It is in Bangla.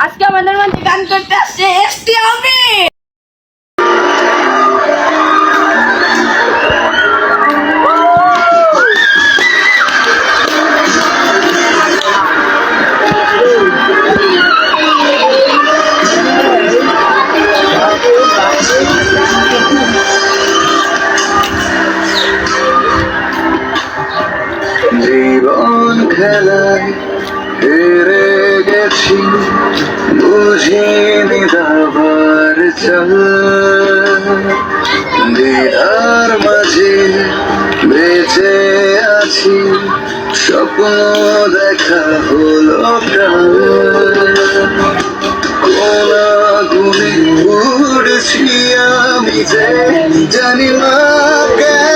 আজকে আমাদের মধ্যে গান করতে আসছে এসটি আমি। জীবন খেলায় হেরে গেছি, বুঝিনি দাবার চাল। দ্বিধার মাঝে বেঁচে আছি, স্বপ্ন দেখা হলো কাল। কোন আগুনে উড়ছি আমি যে জানি না কেন।